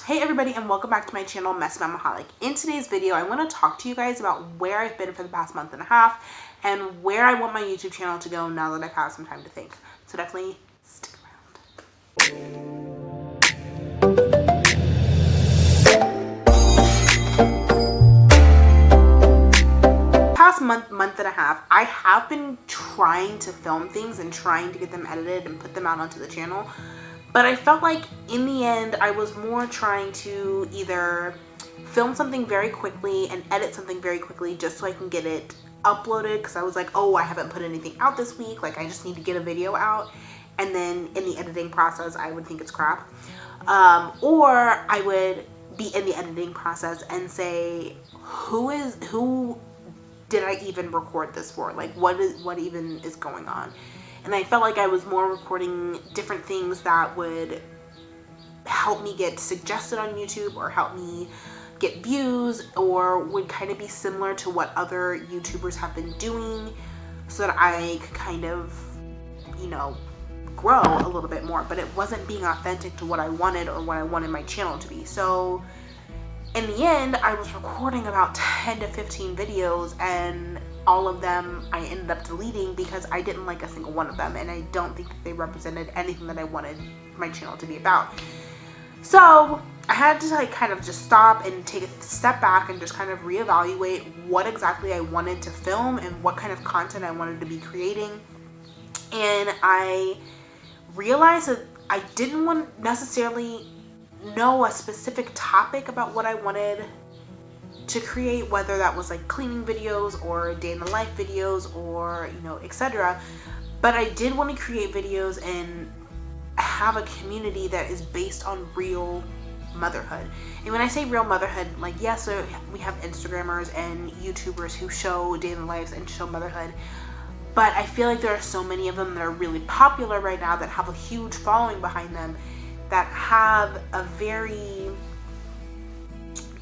Hey everybody, and welcome back to my channel, Messy Mamaholic. In today's video, I want to talk to you guys about where I've been for the past month and a half and where I want my YouTube channel to go now that I've had some time to think. So definitely stick around. Past month and a half, I have been trying to film things and trying to get them edited and put them out onto the channel. But I felt like in the end, I was more trying to either film something very quickly and edit something very quickly just so I can get it uploaded, because I was like, oh, I haven't put anything out this week, like I just need to get a video out, and then in the editing process I would think it's crap. Or I would be in the editing process and say, who did I even record this for? Like what even is going on? And I felt like I was more recording different things that would help me get suggested on YouTube or help me get views, or would kind of be similar to what other YouTubers have been doing, so that I could kind of, you know, grow a little bit more. But it wasn't being authentic to what I wanted or what I wanted my channel to be. So in the end, I was recording about 10 to 15 videos, and all of them I ended up deleting because I didn't like a single one of them, and I don't think that they represented anything that I wanted my channel to be about. So I had to like kind of just stop and take a step back and just kind of reevaluate what exactly I wanted to film and what kind of content I wanted to be creating. And I realized that I didn't want necessarily know a specific topic about what I wanted to create, whether that was like cleaning videos or day in the life videos or, you know, etc. But I did want to create videos and have a community that is based on real motherhood. And when I say real motherhood, like, yes, so we have Instagrammers and YouTubers who show day in the lives and show motherhood, but I feel like there are so many of them that are really popular right now that have a huge following behind them, that have a very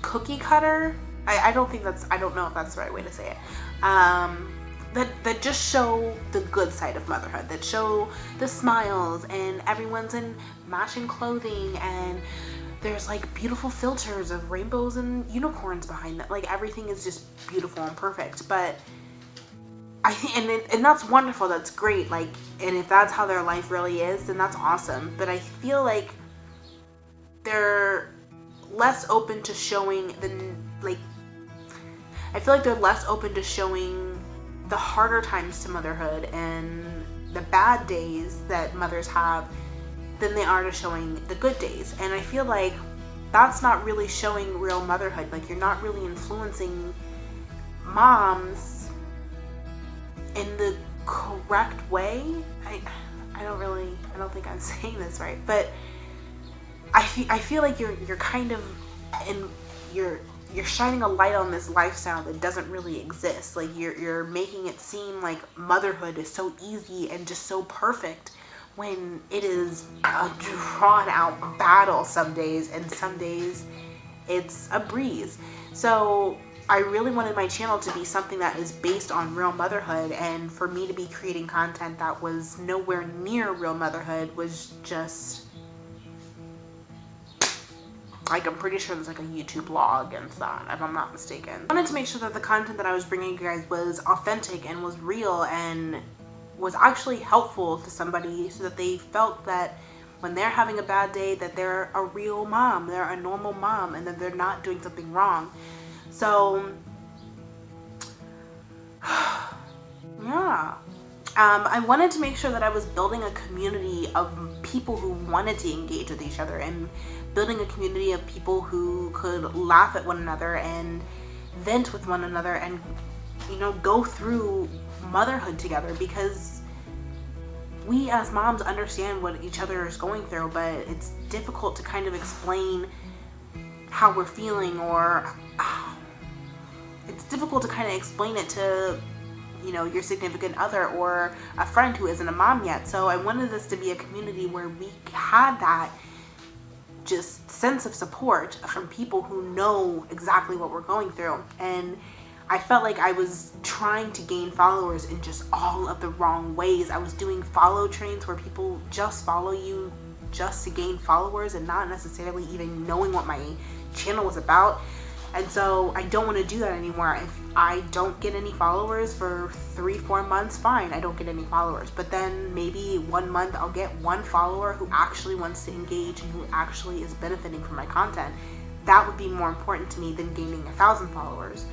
cookie cutter, I don't know if that's the right way to say it, that just show the good side of motherhood, that show the smiles and everyone's in matching clothing and there's like beautiful filters of rainbows and unicorns behind that. Like everything is just beautiful and perfect. But I think, and that's wonderful, that's great, like, and if that's how their life really is, then that's awesome. But I feel like they're less open to showing they're less open to showing the harder times to motherhood and the bad days that mothers have than they are to showing the good days. And I feel like that's not really showing real motherhood. Like, you're not really influencing moms in the correct way. I don't think I'm saying this right, but I feel like you're kind of you're shining a light on this lifestyle that doesn't really exist. Like you're making it seem like motherhood is so easy and just so perfect, when it is a drawn out battle some days, and some days it's a breeze. So I really wanted my channel to be something that is based on real motherhood, and for me to be creating content that was nowhere near real motherhood was just like, I'm pretty sure there's like a YouTube blog against that, if I'm not mistaken. I wanted to make sure that the content that I was bringing you guys was authentic and was real and was actually helpful to somebody, so that they felt that when they're having a bad day, that they're a real mom, they're a normal mom, and that they're not doing something wrong. So yeah, I wanted to make sure that I was building a community of people who wanted to engage with each other, and building a community of people who could laugh at one another and vent with one another and, you know, go through motherhood together, because we as moms understand what each other is going through, but it's difficult to kind of explain how we're feeling, or it's difficult to kind of explain it to, you know, your significant other or a friend who isn't a mom yet. So I wanted this to be a community where we had that just sense of support from people who know exactly what we're going through. And I felt like I was trying to gain followers in just all of the wrong ways. I was doing follow trains where people just follow you just to gain followers and not necessarily even knowing what my channel was about. And so I don't want to do that anymore. If I don't get any followers for 3-4 months, fine, I don't get any followers. But then maybe 1 month I'll get 1 follower who actually wants to engage and who actually is benefiting from my content. That would be more important to me than gaining 1,000 followers.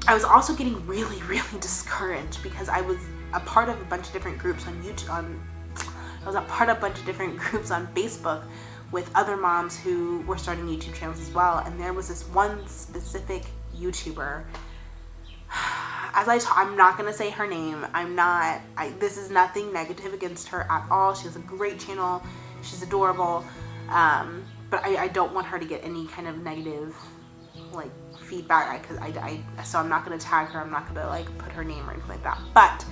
I was also getting really, really discouraged because I was a part of a bunch of different groups on YouTube. I was a part of a bunch of different groups on Facebook with other moms who were starting YouTube channels as well. And there was this one specific YouTuber. I'm not gonna say her name. This is nothing negative against her at all. She has a great channel. She's adorable. But I don't want her to get any kind of negative like feedback, so I'm not gonna tag her. I'm not gonna like put her name or anything like that. But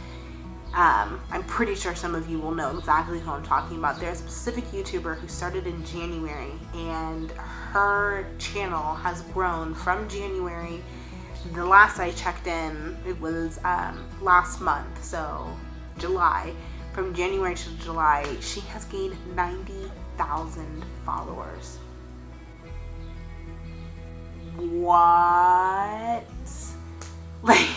I'm pretty sure some of you will know exactly who I'm talking about. There's a specific YouTuber who started in January, and her channel has grown from January. The last I checked in, it was last month, so July. From January to July, she has gained 90,000 followers. What? Like,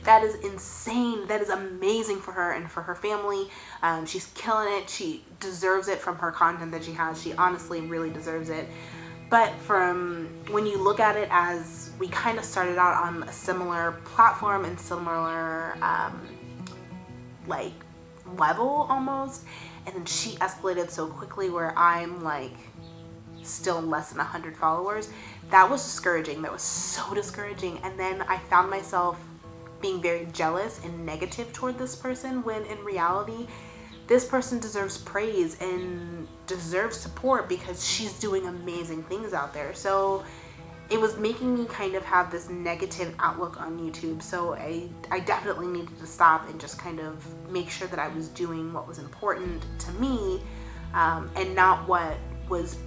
that is insane. That is amazing for her and for her family. She's killing it. She deserves it from her content that she has. She honestly really deserves it. But from when you look at it as we kind of started out on a similar platform and similar like level almost, and then she escalated so quickly where I'm like still less than 100 followers. That was discouraging. That was so discouraging. And then I found myself being very jealous and negative toward this person, when in reality this person deserves praise and deserves support because she's doing amazing things out there. So it was making me kind of have this negative outlook on YouTube. So I definitely needed to stop and just kind of make sure that I was doing what was important to me, and not what was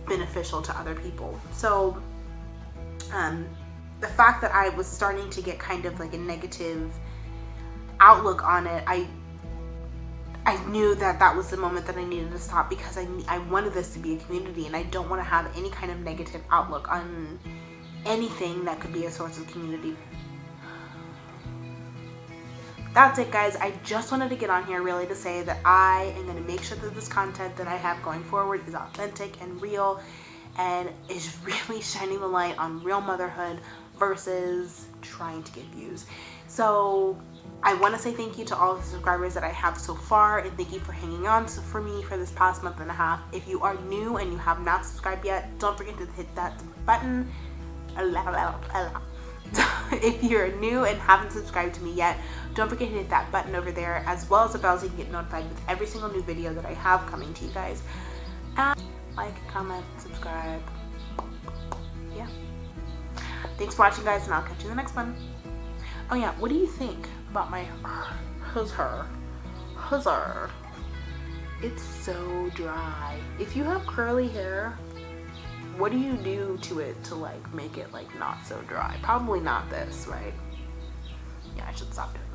beneficial to other people. So the fact that I was starting to get kind of like a negative outlook on it, I knew that that was the moment that I needed to stop, because I wanted this to be a community, and I don't want to have any kind of negative outlook on anything that could be a source of community. That's it, guys. I just wanted to get on here really to say that I am going to make sure that this content that I have going forward is authentic and real, and is really shining the light on real motherhood versus trying to get views. So I want to say thank you to all of the subscribers that I have so far, and thank you for hanging on for me for this past month and a half. If you are new and you have not subscribed yet, don't forget to hit that button. If you're new and haven't subscribed to me yet, don't forget to hit that button over there, as well as the bell, so you can get notified with every single new video that I have coming to you guys. And like, comment, subscribe. Yeah. Thanks for watching, guys, and I'll catch you in the next one. Oh yeah, what do you think about my huzzar? It's so dry. If you have curly hair, what do you do to it to like make it like not so dry? Probably not this, right? Yeah, I should stop doing that.